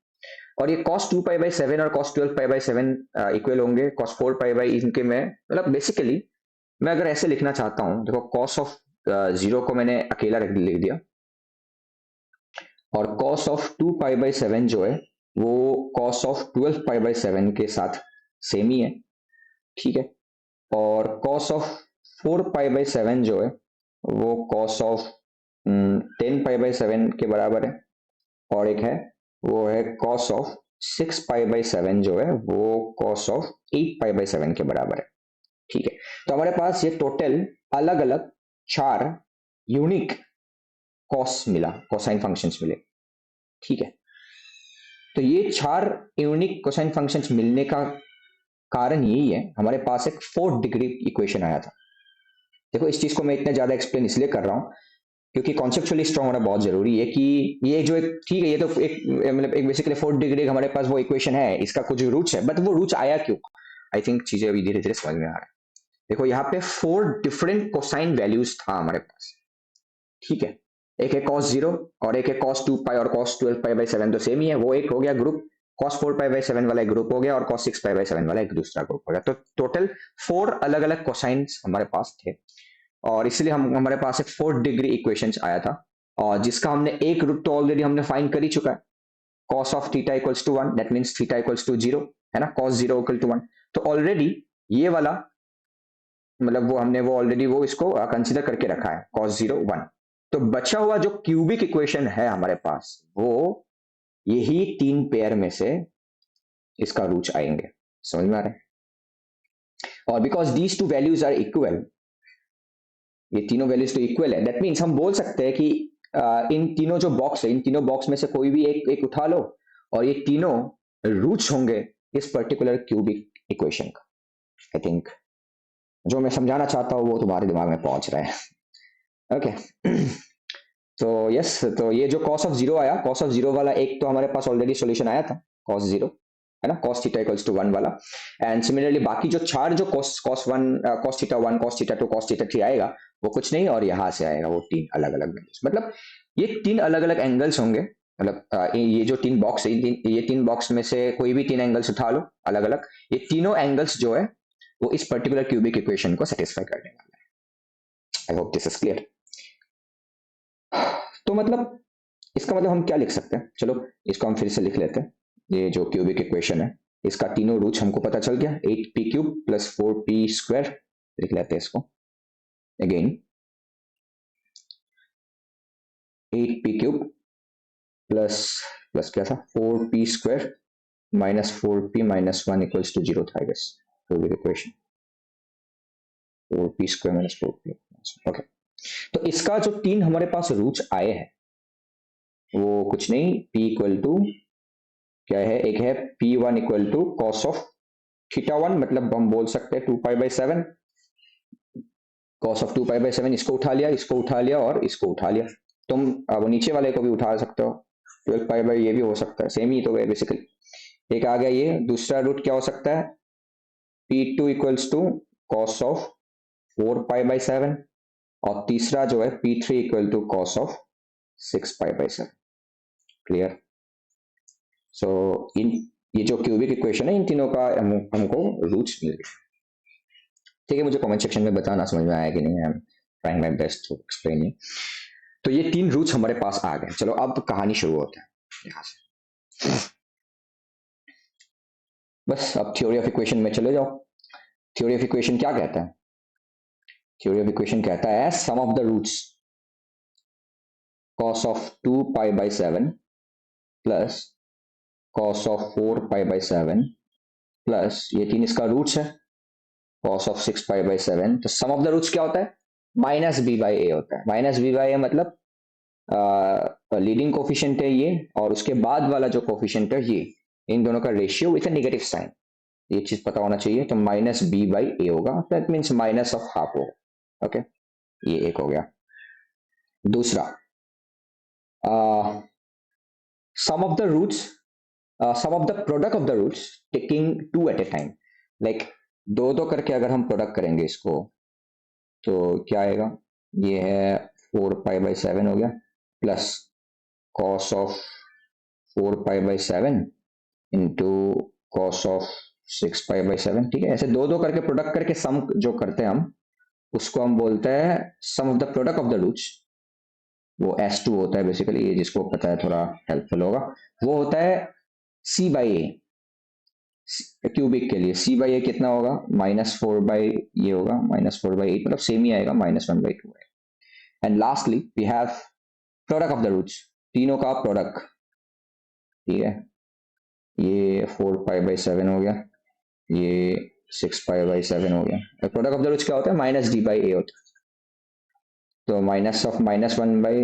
और ये cos 2 पाई बाई 7 और cos 12 पाई बाई 7 इक्वल होंगे, cos 4 पाई बाई इनके में मतलब बेसिकली मैं अगर ऐसे लिखना चाहता हूं, देखो cos ऑफ 0 को मैंने अकेला लिख दिया, और cos ऑफ 2 पाई बाई 7 जो है वो cos ऑफ 12 पाई बाई 7 के साथ सेम ही है, ठीक है। और cos ऑफ 4 पाई बाई 7 जो है वो cos ऑफ 10 पाई बाई 7 के बराबर है। और एक है वो है cos ऑफ 6 पाई बाई 7 जो है वो cos ऑफ 8 पाई बाई 7 के बराबर है, ठीक है। तो हमारे पास ये टोटल अलग अलग 4 यूनिक कॉस मिला, कोसाइन फंक्शंस मिले, ठीक है। तो ये 4 यूनिक कोसाइन फंक्शंस मिलने का कारण यही है, हमारे पास एक 4th डिग्री इक्वेशन आया था। देखो इस चीज को मैं इतना ज्यादा एक्सप्लेन इसलिए कर रहा हूं क्योंकि कॉन्सेप्चुअली स्ट्रांग होना बहुत जरूरी है, कि ये जो एक ठीक है, ये तो एक मतलब एक बेसिकली 4th डिग्री हमारे पास वो इक्वेशन है, इसका कुछ रूट्स है, बट वो रूट्स आया क्यों? आई थिंक चीजें अभी धीरे धीरे समझ में आ रहा है। देखो यहाँ पे 4 डिफरेंट कोसाइन वैल्यूज था हमारे पास, ठीक है। एक है cos 0 और एक है cos 2 पाई और cos 12 पाई बाई 7 तो सेम ही है, वो एक हो गया ग्रुप। cos 4 पाई बाई 7 वाला एक ग्रुप हो गया और cos 6 पाई बाई 7 वाला एक दूसरा ग्रुप हो गया। तो टोटल 4 अलग अलग कोसाइंस हमारे पास थे और इसलिए हमारे पास एक 4 डिग्री इक्वेशंस आया था और जिसका हमने एक रूट तो ऑलरेडी हमने फाइंड कर ही चुका है, cos of theta equals to 1, that means theta equals to 0, है ना, cos 0 इक्वल टू 1। तो ऑलरेडी ये वाला मतलब वो हमने वो ऑलरेडी वो इसको कंसीडर करके रखा है cos 0 1। तो बचा हुआ जो क्यूबिक इक्वेशन है हमारे पास वो यही 3 पेयर में से इसका रूट्स आएंगे, समझ में आ रहा है। और because these two values are equal, ये तीनों वैल्यूज तो इक्वल है, दैट मीन्स हम बोल सकते हैं कि इन तीनों जो बॉक्स है, इन तीनों बॉक्स में से कोई भी एक उठा लो और ये तीनों रूट्स होंगे इस पर्टिकुलर क्यूबिक इक्वेशन का। आई थिंक जो मैं समझाना चाहता हूँ वो तुम्हारे दिमाग में पहुंच रहा है। ओके तो यस, तो ये जो cos ऑफ 0 आया, cos ऑफ 0 वाला एक तो हमारे पास ऑलरेडी सॉल्यूशन आया था cos 0, है ना, cos थीटा इक्वल्स टू 1 वाला। एंड सिमिलरली बाकी जो चार जो cos 1 cos theta 1 cos theta 2 cos theta 3 आएगा वो कुछ नहीं और यहाँ से आएगा वो 3 अलग अलग वैल्यूज, मतलब ये 3 अलग अलग एंगल्स होंगे। मतलब ये जो 3 बॉक्स है, ये 3 बॉक्स में से कोई भी 3 एंगल्स उठा लो अलग अलग, ये तीनों एंगल्स जो है वो इस पर्टिकुलर क्यूबिक इक्वेशन को सेटिस्फाई करने वाला है। I hope this is clear. तो मतलब इसका मतलब हम क्या लिख सकते हैं, चलो इसको हम फिर से लिख लेते हैं। ये जो क्यूबिक इक्वेशन है इसका तीनों रूट्स हमको पता चल गया, 8p cube plus 4p square, लिख लेते हैं इसको again, 8p cube plus plus क्या था 4p square minus 4p minus 1 equals to 0 था, I guess cubic equation 4p square minus 4p। Okay तो इसका जो 3 हमारे पास रूट्स आए हैं वो कुछ नहीं, p इक्वल टू क्या है, एक है p1 equal to cos of theta 1, मतलब हम बोल सकते हैं 2 pi by 7, cos of 2 pi by 7, इसको उठा लिया, इसको उठा लिया और इसको उठा लिया। तुम अब नीचे वाले को भी उठा सकते हो, 12 पाई बाई ये भी हो सकता है, सेम ही तो है बेसिकली। एक आ गया ये, दूसरा रूट क्या हो सकता है p2 equals to cos of 4 pi by 7 और तीसरा जो है p3 equal to cos of 6 pi by 7। Clear. So in ये जो क्यूबिक इक्वेशन है इन तीनों का हमको रूट्स मिल गए। ठीक है, मुझे कमेंट सेक्शन में बताना समझ में आया कि नहीं, I am trying my best to explain it. तो ये 3 रूट्स हमारे पास आ गए। चलो अब कहानी शुरू होता है यहाँ से, बस अब थ्योरी ऑफ इक्वेशन में चले जाओ। थ्योरी ऑफ इक्वेशन क्या कहता है, थ्योरी ऑफ इक्वेशन कहता है sum of the roots cos of 2 pi by 7 plus cos of 4 pi by 7 plus ये 3 इसका रूट्स है cos ऑफ 6 पाई बाई 7, तो सम ऑफ द रूट्स क्या होता है माइनस बी बाई ए होता है। माइनस बी बाई ए मतलब लीडिंग कोफिशिएंट है ये और उसके बाद वाला जो कोफिशिएंट है ये, इन दोनों का रेशियो विथ नेगेटिव साइन, ये चीज पता होना चाहिए। तो माइनस बी बाई ए होगा, that means minus of half होगा। ओके ये एक हो गया। दूसरा sum of the roots, sum of the product of the roots taking 2 at a time, like दो करके अगर हम प्रोडक्ट करेंगे इसको तो क्या आएगा, ये है 4 पाई बाई 7 हो गया plus cos of 4 pi by 7 into cos of 6 pi by 7। ठीक है, ऐसे दो करके प्रोडक्ट करके सम जो करते हैं हम उसको हम बोलते हैं sum of the product of the roots, वो S2 होता है बेसिकली, ये जिसको पता है थोड़ा हेल्पफुल होगा, वो होता है C बाई ए। क्यूबिक के लिए C बाई ए कितना होगा माइनस 4 बाई ये होगा माइनस 4 बाई 8, मतलब सेम ही आएगा माइनस 1 बाई 2 है। And lastly we have product of the roots, तीनों का प्रोडक्ट, ठीक है, ये 4 पाई बाई 7 हो गया, ये 6 पाई बाई 7 हो गया। प्रोडक्ट ऑफ द रूट्स क्या होता है माइनस डी बाई ए होता है, तो माइनस ऑफ माइनस 1 बाई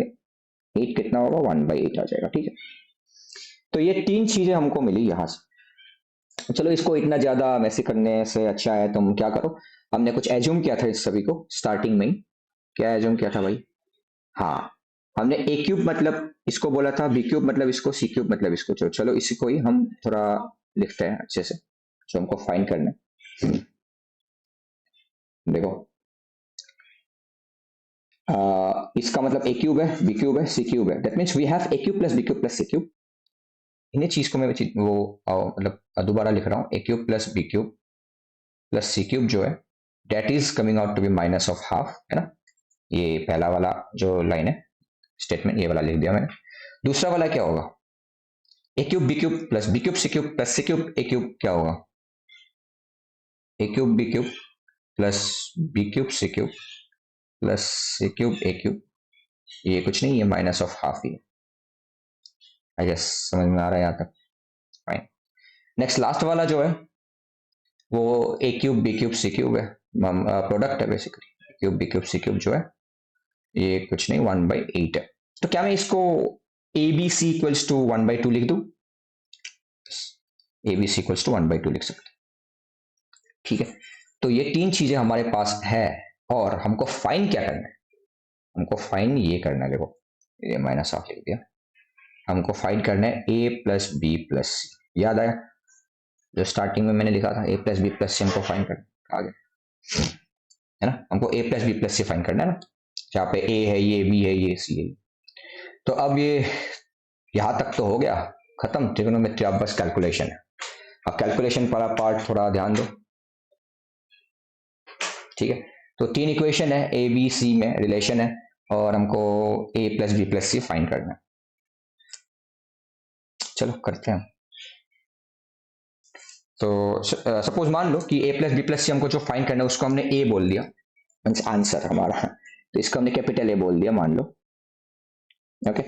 8 कितना होगा 1 बाई 8 आ जाएगा। ठीक है, तो ये 3 चीजें हमको मिली यहाँ से। चलो इसको इतना ज्यादा मैसी करने से अच्छा है तुम क्या करो, हमने कुछ एज्यूम किया था इस सभी को स्टार्टिंग में ही, क्या एज्यूम किया था भाई, हाँ हमने ए क्यूब मतलब इसको बोला था, बी क्यूब मतलब इसको, सी क्यूब मतलब इसको। चलो इसी को ही हम थोड़ा लिखते हैं अच्छे से जो हमको फाइंड करना है। देखो इसका मतलब ए क्यूब है, बी क्यूब है, सी क्यूब है, that means we have a cube plus B cube plus C cube. इन्हीं चीज को मैं वो मतलब दोबारा लिख रहा हूँ, A cube plus B cube plus C cube जो है that is coming out to be minus of half, है ना। ये पहला वाला जो लाइन है स्टेटमेंट, ये वाला लिख दिया मैंने। दूसरा वाला क्या होगा, A cube B cube plus B cube C cube plus C cube A cube, क्या होगा A cube B cube plus B cube C cube plus C cube A cube, ये कुछ नहीं, ये माइनस ऑफ हाफ ही है। I guess समझ में आ रहा है यहाँ तक, फाइन। नेक्स्ट लास्ट वाला जो है वो ए cube B cube C cube है, प्रोडक्ट है बेसिकली। ए cube B cube C cube जो है ये कुछ नहीं 1/8 है। तो क्या मैं इसको a b c equals to 1/2 लिख दूं, a b c equals to 1/2 लिख सकते, ठीक है। तो ये तीन चीजें हमारे पास है और हमको फाइन क्या करना है, हमको फाइन ये करना है, देखो ये माइनस हाफ लिख दिया, हमको फाइन करना है ए प्लस बी प्लस सी। याद आया जो स्टार्टिंग में मैंने लिखा था, ए प्लस बी प्लस सी हमको फाइन करना आगे, है ना। हमको ए प्लस बी प्लस सी फाइन करना है ना, जहाँ पे ए है, ये बी है, ये सी है। तो अब ये यहां तक तो हो गया खत्म ट्रिग्नोमेट्री, अब बस कैलकुलेशन है। अब कैलकुलेशन वाला पार्ट थोड़ा ध्यान दो, ठीक है। तो तीन इक्वेशन है, ए बी सी में रिलेशन है और हमको ए प्लस बी प्लस सी फाइंड करना है। चलो करते हैं। तो सपोज मान लो कि ए प्लस बी प्लस सी हमको जो फाइंड करना है उसको हमने ए बोल दिया, मीन्स आंसर हमारा, तो इसको हमने कैपिटल ए बोल दिया मान लो, ओके।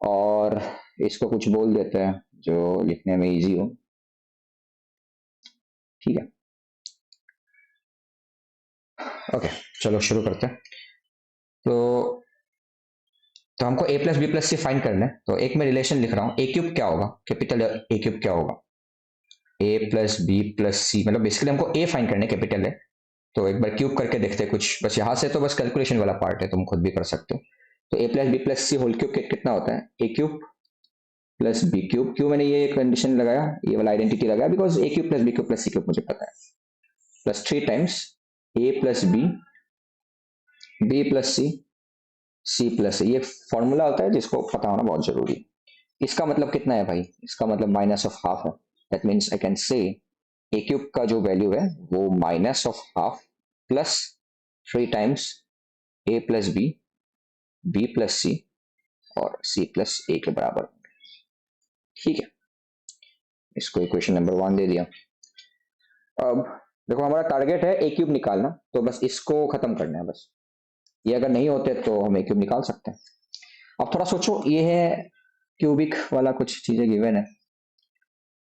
और इसको कुछ बोल देते हैं जो लिखने में इजी हो, ठीक है। ओके चलो शुरू करते हैं। तो हमको ए प्लस बी प्लस सी फाइंड करना है, तो एक मैं रिलेशन लिख रहा हूँ, ए क्यूब क्या होगा, कैपिटल ए क्यूब क्या होगा, ए प्लस बी प्लस सी, मतलब बेसिकली हमको ए फाइंड करना है कैपिटल है। तो एक बार क्यूब करके देखते हैं कुछ, बस यहाँ से तो बस कैलकुलेशन वाला पार्ट है, तुम खुद भी कर सकते हो। तो a plus B plus C whole cube कितना होता है, a cube plus B cube, क्यों मैंने ये कंडीशन लगाया, ये वाला आइडेंटिटी लगाया, because a cube plus B cube plus C cube मुझे पता है, प्लस 3 टाइम्स ए plus B, B plus c, c plus, ये फॉर्मूला होता है जिसको पता होना बहुत जरूरी है। इसका मतलब कितना है भाई, इसका मतलब माइनस ऑफ हाफ है, that means I can say A cube का जो वैल्यू है वो minus of half plus 3 times A plus B, B plus C और सी प्लस ए के बराबर, ठीक है। इसको इक्वेशन नंबर 1 दे दिया। अब देखो हमारा टारगेट है ए क्यूब निकालना, तो बस इसको खत्म करना है बस, ये अगर नहीं होते तो हम ए क्यूब निकाल सकते हैं। अब थोड़ा सोचो, ये है क्यूबिक वाला कुछ चीजें गिवन है,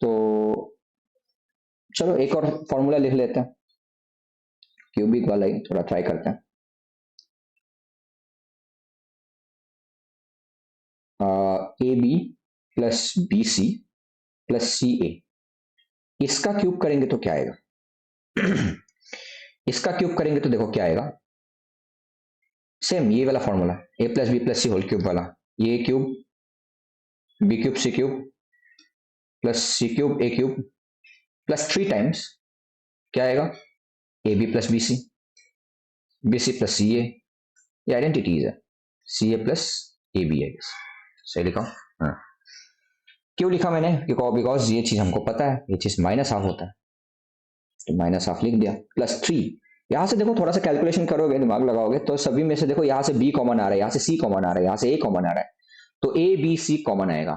तो चलो एक और फॉर्मूला लिख लेते हैं, क्यूबिक वाला ही थोड़ा ट्राई करते हैं। A B plus B C plus C A, इसका क्यूब करेंगे तो क्या आएगा इसका क्यूब करेंगे तो देखो क्या आएगा, सेम ये वाला formula, A plus B plus C whole cube वाला, ये cube B cube C cube plus C cube A cube plus 3 times क्या आएगा, A B plus B C, B C plus सी ए, ये आइडेंटिटीज है, सी ए प्लस ए बी है, सही लिखा, हाँ। क्यों लिखा मैंने, बिकॉज ये चीज हमको पता है, ये चीज माइनस हाफ होता है, तो माइनस हाफ लिख दिया, प्लस 3। यहां से देखो थोड़ा सा कैलकुलेशन करोगे, दिमाग लगाओगे, तो सभी में से देखो यहाँ से बी कॉमन आ रहा है, यहाँ से सी कॉमन आ रहा है, यहाँ से ए कॉमन आ रहा है, तो ए बी सी कॉमन आएगा,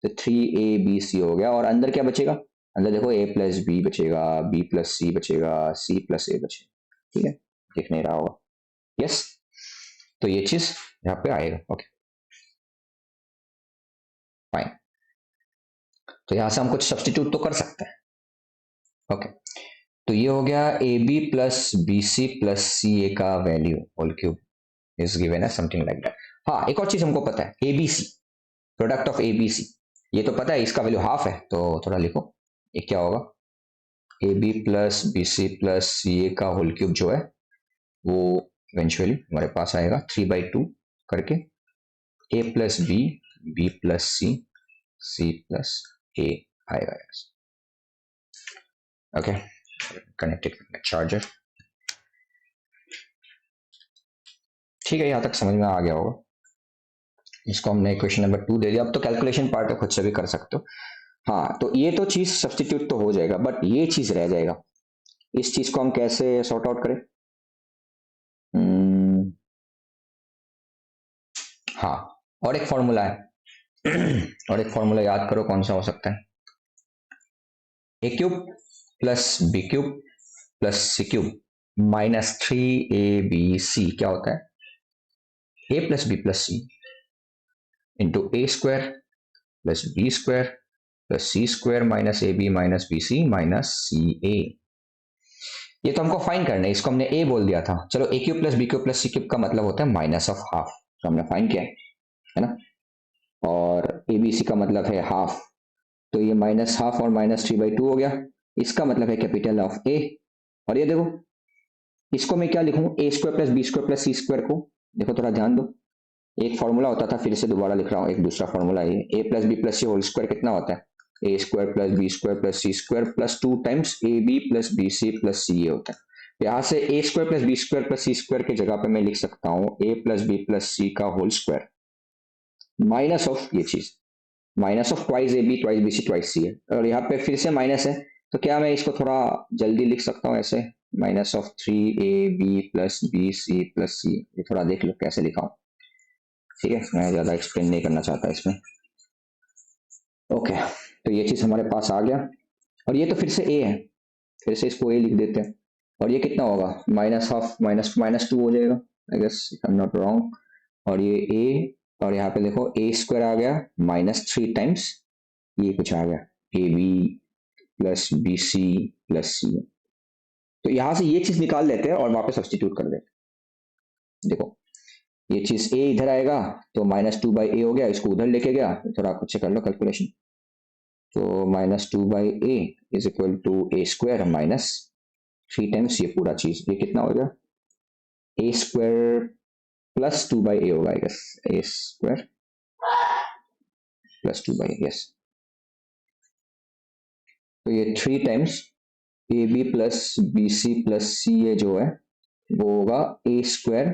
तो 3 a b c हो गया, और अंदर क्या बचेगा, अंदर देखो a प्लस बी बचेगा, b प्लस सी बचेगा, c प्लस ए बचेगा, ठीक है, दिख नहीं रहा होगा, यस। तो ये चीज यहाँ पे आएगा, ओके फाइन। तो यहाँ से हम कुछ सब्सटीट्यूट तो कर सकते हैं, ओके। तो ये हो गया a B plus B C plus C a का value whole cube is given है समथिंग लाइक दैट। हाँ एक और चीज हमको पता है, a b c, product of a b c, ये तो पता है, इसका वैल्यू हाफ है, तो थोड़ा लिखो, ये क्या होगा, a B plus B C plus C a का होल क्यूब जो है वो इवेंचुअली हमारे पास आएगा 3/2 करके, ए plus B, B plus c, c plus ए आएगा, ओके। कनेक्टेड चार्जर, ठीक है, यहाँ तक समझ में आ गया होगा। इसको हमने इक्वेशन नंबर 2 दे दिया। अब तो कैलकुलेशन पार्ट है, खुद से भी कर सकते हो। हाँ, तो ये तो चीज सब्सटीट्यूट तो हो जाएगा, बट ये चीज रह जाएगा। इस चीज को हम कैसे सॉर्ट आउट करें? हम्म, हाँ, और एक फॉर्मूला है। और एक फॉर्मूला याद करो, कौन सा हो सकता है? A cube plus B cube plus C cube minus 3ab क्या होता है? A plus B plus c into a square plus b square plus c square minus a b minus b c minus c ए। ये तो हमको fine करना है, इसको हमने ए बोल दिया था। चलो, a cube plus B cube plus C cube का मतलब होता है माइनस ऑफ हाफ, तो हमने फाइन किया है ना। और ए बी सी का मतलब है हाफ, तो ये माइनस हाफ और माइनस 3/2 हो गया। इसका मतलब है कैपिटल ऑफ ए। और ये देखो, इसको मैं क्या लिखूं? A square plus b square plus c square को देखो, थोड़ा ध्यान दो। एक फॉर्मूला होता था, फिर से दोबारा लिख रहा हूँ, एक दूसरा फॉर्मूला है। A plus B plus C whole square कितना होता है? A square plus b square plus c square plus 2 times a B plus B C plus C a होता है। यहाँ से a square plus b square plus c square की जगह पे मैं लिख सकता हूँ a plus B plus c का होल स्क्वायर माइनस ऑफ ये चीज, minus of twice a b twice B C twice C है। और यहाँ पे फिर से माइनस है, तो क्या मैं इसको थोड़ा जल्दी लिख सकता हूँ ऐसे? Minus of 3ab plus B C plus c. ये थोड़ा देख लो कैसे लिखा हूँ, ठीक है, मैं ज़्यादा एक्सप्लेन नहीं करना चाहता इसमें। ओके, तो ये चीज़ हमारे पास आ गया। और ये तो फिर से ए है, फिर से इसको ए लिख देते हैं। और ये कितना होगा? माइनस हाफ माइनस माइनस 2 हो जाएगा, I guess if I am not wrong. और ये ए, और यहाँ पे देखो ए स्क्वायर आ गया माइनस 3 टाइम्स ये कुछ आ गया a B plus B C plus c. तो यहाँ से ये चीज़ निकाल लेते हैं और वहाँ पे सब्सटीट्यूट कर देते हैं। देखो, ये चीज ए इधर आएगा तो -2/a हो गया, इसको उधर लेके गया, थोड़ा खुद से कर लो कैलकुलेशन। तो -2/a is equal to a square minus 3 times ये पूरा चीज, ये कितना हो गया? ए स्क्वायर प्लस 2/a होगा, I guess a square plus 2/a, yes. तो ये 3 times a B plus B C plus C a जो है वो होगा ए स्क्वायर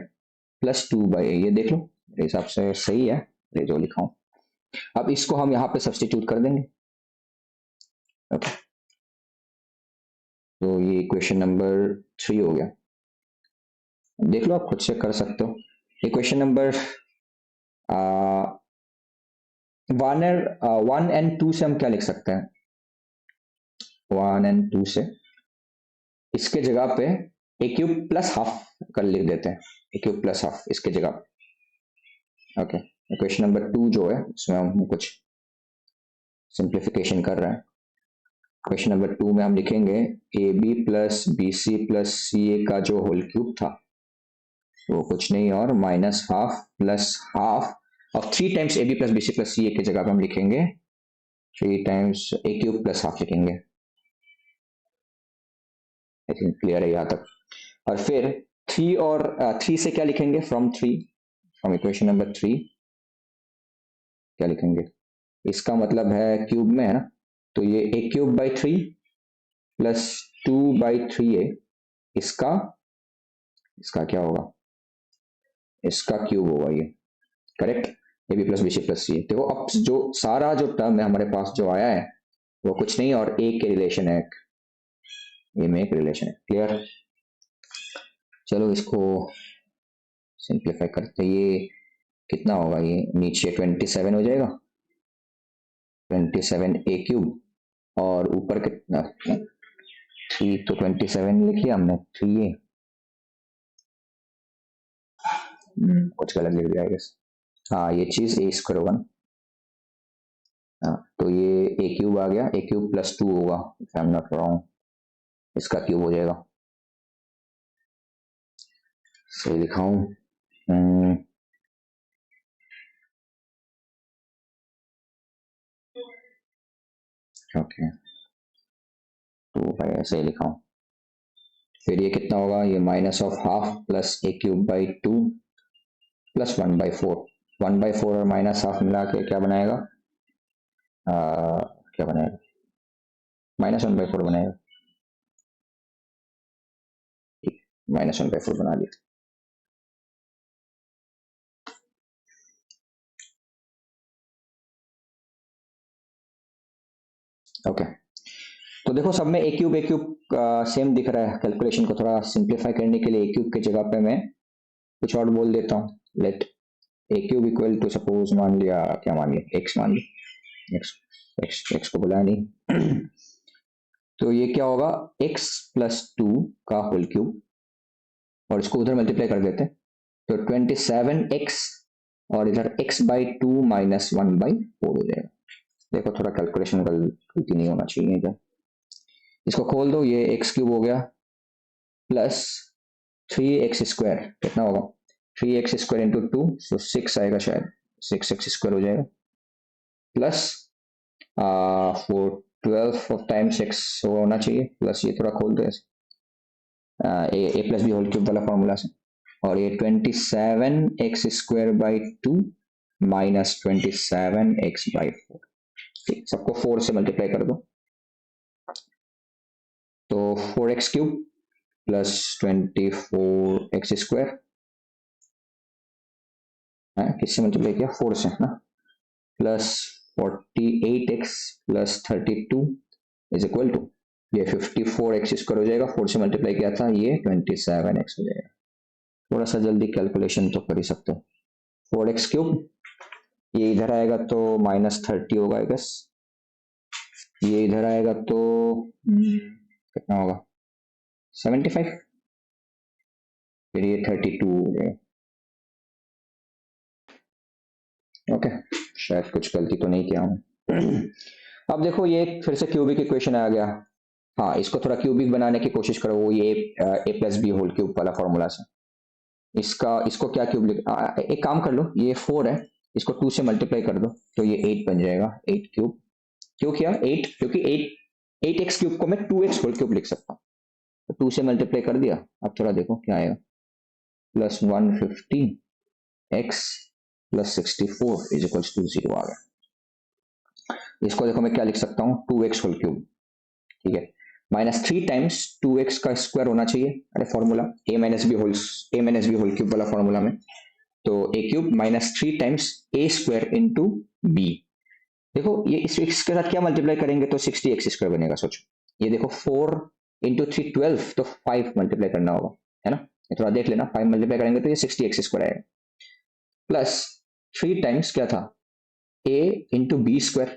प्लस 2/a। ये देख लो, मेरे हिसाब से सही है ये जो लिखा हूं। अब इसको हम यहाँ पे सब्सटीट्यूट कर देंगे। ओके, तो ये इक्वेशन नंबर 3 हो गया। देख लो, आप खुद से कर सकते हो। इक्वेशन नंबर 1 एंड 2 से हम क्या लिख सकते हैं? 1 एंड 2 से इसके जगह पे ए क्यूब प्लस हाफ कर लिख देते हैं, ए क्यूब प्लस हाफ इसके जगह पे। ओके, इक्वेशन नंबर 2 जो है इसमें हम कुछ सिंप्लीफिकेशन कर रहे हैं। क्वेश्चन नंबर 2 में हम लिखेंगे a B plus B C plus C a का जो होल क्यूब था वो कुछ नहीं और माइनस हाफ प्लस हाफ और 3 times a B plus B C plus C a की जगह पे हम लिखेंगे 3 times a cube plus half लिखेंगे। आई थिंक क्लियर है यहाँ तक। और फिर 3 और 3 से क्या लिखेंगे? फ्रॉम इक्वेशन नंबर 3 क्या लिखेंगे? इसका मतलब है क्यूब में है ना, तो ये ए क्यूब बाई 3 प्लस 2/3a, इसका इसका क्या होगा? इसका क्यूब होगा ये, correct. A B plus B C plus c. देखो, अब जो सारा जो टर्म है हमारे पास जो आया है वो कुछ नहीं और ए के रिलेशन है, ए में एक रिलेशन है। क्लियर? चलो इसको सिंप्लीफाई करते, ये कितना होगा? ये नीचे 27 हो जाएगा, 27a³ और ऊपर कितना? 3, तो 27 लिखिए हमने, 3a। कुछ गलत लिख दिया, हाँ ये चीज ए स्क्वायर होगा ना। हाँ, तो ये ए क्यूब आ गया, ए क्यूब प्लस 2 होगा if I am not wrong, इसका क्यूब हो जाएगा। सही लिखा हूँ? ओके, तो भाई ऐसे लिखा हूँ। फिर ये कितना होगा? ये minus of half plus a³/2 plus 1/4। 1/4 और माइनस हाफ मिला के क्या बनाएगा? क्या बनाएगा? -1/4 बनाएगा। -1/4 बना दिया। ओके तो देखो सब में ए क्यूब सेम दिख रहा है। कैलकुलेशन को थोड़ा सिंप्लीफाई करने के लिए ए क्यूब की जगह पे मैं कुछ और बोल देता हूँ। Let a cube equal to suppose मान लिया, क्या मान लिया, एक्स मान लिया, एक्स एक्स एक्स को बुलाया नहीं तो ये क्या होगा, एक्स प्लस टू का होल क्यूब, और इसको उधर मल्टीप्लाई कर देते हैं तो 27x, और इधर x बाई टू माइनस 1/4 हो जाएगा। देखो थोड़ा कैलकुलेशन गलती नहीं होना चाहिए इधर। इसको खोल दो, ये एक्स क्यूब हो गया प्लस 3x² कितना होगा, 3x² इंटू टू, सो 6 आएगा शायद, 6x² हो जाएगा प्लस 12 टाइम्स x होना चाहिए, प्लस ये थोड़ा खोल दो ऐसे, ए प्लस बी होल क्यूब वाला फॉर्मूला से, और ये 27x² by two minus 27x/4, ठीक, सबको 4 से मल्टीप्लाई कर दो तो 4x³ प्लस 24x², किससे मल्टीप्लाई किया, 4 से ना, plus 48x plus 32 is equal to, ये 54x² हो जाएगा, 4 से मल्टीप्लाई किया था, ये 27x हो जाएगा। थोड़ा सा जल्दी कैलकुलेशन तो कर ही सकते हो। 4x³, ये इधर आएगा तो -30 होगा आई गेस, ये इधर आएगा तो कितना होगा 75, फिर ये 32 हो जाएगा। ओके शायद कुछ गलती तो नहीं किया हूँ अब देखो ये फिर से क्यूबिक इक्वेशन आ गया। हाँ इसको थोड़ा क्यूबिक बनाने की कोशिश करो, वो ये ए प्लस बी होल क्यूब वाला फॉर्मूला से। इसको क्या क्यूब एक काम कर लो, ये 4 है, इसको 2 से मल्टीप्लाई कर दो तो ये 8 बन जाएगा, 8 क्यूब। क्यों किया 8, क्योंकि 8x³ को मैं 2x होल क्यूब लिख सकता हूँ, तो 2 से मल्टीप्लाई कर दिया। अब थोड़ा देखो क्या आएगा, plus 150x plus 64 is equals to 0 आ गया। इसको देखो मैं क्या लिख सकता हूँ, 2x होल क्यूब, ठीक है, -3 टाइम्स 2x का स्क्वायर होना चाहिए, अरे formula a minus b whole cube वाला फॉर्मूला में, तो a³ -3 times a² into B. देखो ये इसके साथ क्या मल्टीप्लाई करेंगे तो 60x² बनेगा, सोचो ये देखो 4 इंटू 3 12, तो 5 मल्टीप्लाई करना होगा, है ना, ये थोड़ा देख लेना, 5 मल्टीप्लाई करेंगे तो ये 60x² आएगा, प्लस 3 टाइम्स क्या था a इंटू b²,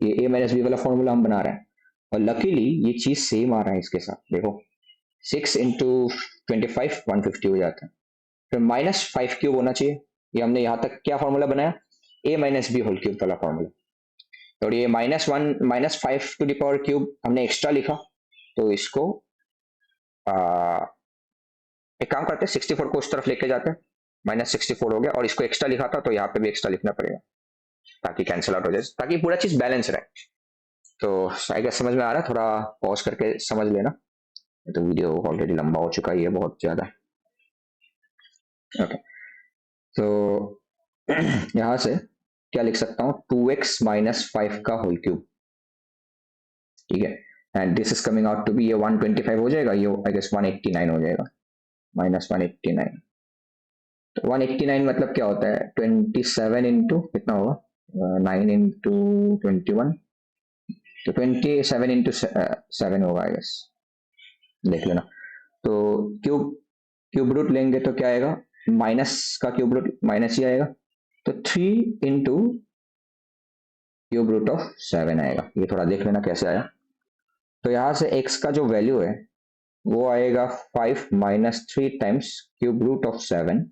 ये a माइनस बी वाला फॉर्मूला हम बना रहे हैं, और लकीली ये चीज सेम आ रहा है इसके साथ, देखो 6 इंटू 25 150 हो जाता है, फिर -5³ होना चाहिए, ये हमने यहाँ तक क्या फॉर्मूला बनाया, a minus b whole cube वाला फॉर्मूला, और ये -5 टू द पावर क्यूब हमने एक्स्ट्रा लिखा, तो इसको एक काम करते हैं 64 को उस तरफ लेके जाते हैं, -64 हो गया, और इसको एक्स्ट्रा लिखा था तो यहाँ पे भी एक्स्ट्रा लिखना पड़ेगा ताकि कैंसिल आउट हो जाए, ताकि पूरा चीज बैलेंस रहे। तो आई गेस समझ में आ रहा है, थोड़ा पॉज करके समझ लेना, तो वीडियो ऑलरेडी लंबा हो चुका है ये बहुत ज्यादा। ओके तो यहां से क्या लिख सकता हूँ, 2x माइनस 5 का होल क्यूब, ठीक है, and this is coming out to be, ये 125 हो जाएगा, ये आई गेस 189 हो जाएगा, -189, तो 189 मतलब क्या होता है, 27 इंटू कितना होगा, 9 इंटू 21, तो 27 इंटू 7 होगा आई गेस, देख लेना। तो क्यूब रूट लेंगे तो क्या आएगा, माइनस का क्यूब रूट माइनस ही आएगा, तो 3 इंटू क्यूब रूट ऑफ 7 आएगा, ये थोड़ा देख लेना कैसे आया। तो यहां से x का जो वैल्यू है वो आएगा 5 minus 3 times cube root of 7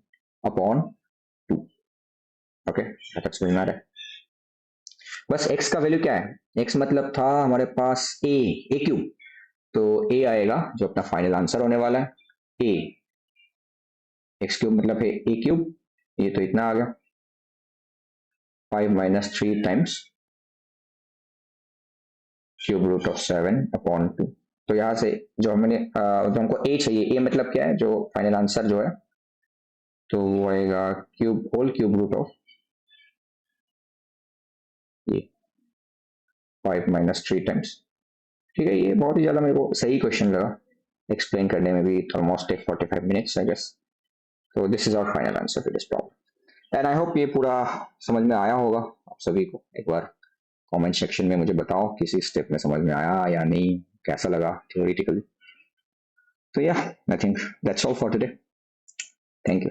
upon 2। Okay तक समझ में आ रहा है, बस x का वैल्यू क्या है, x मतलब था हमारे पास a क्यूब, तो a आएगा जो अपना फाइनल आंसर होने वाला है, a x³ मतलब है a क्यूब, ये तो इतना आ गया 5 minus 3 times cube root of 7 upon 2। तो यहाँ से जो हमको a चाहिए, a मतलब क्या है, जो फाइनल आंसर जो है, तो वो आएगा होल क्यूब रूट ऑफ ये 5 माइनस 3 टाइम्स, ठीक है, ये बहुत ही ज्यादा मेरे को सही क्वेश्चन लगा, एक्सप्लेन करने में भी almost take 45 minutes I guess. तो this is our final answer to this problem, and I hope ये पूरा समझ में आया होगा आप सभी को। एक बार कमेंट सेक्शन में मुझे बताओ किसी स्टेप में समझ में आया या नहीं, कैसा लगा थियोरेटिकली. तो या I think that's all for today. Thank you.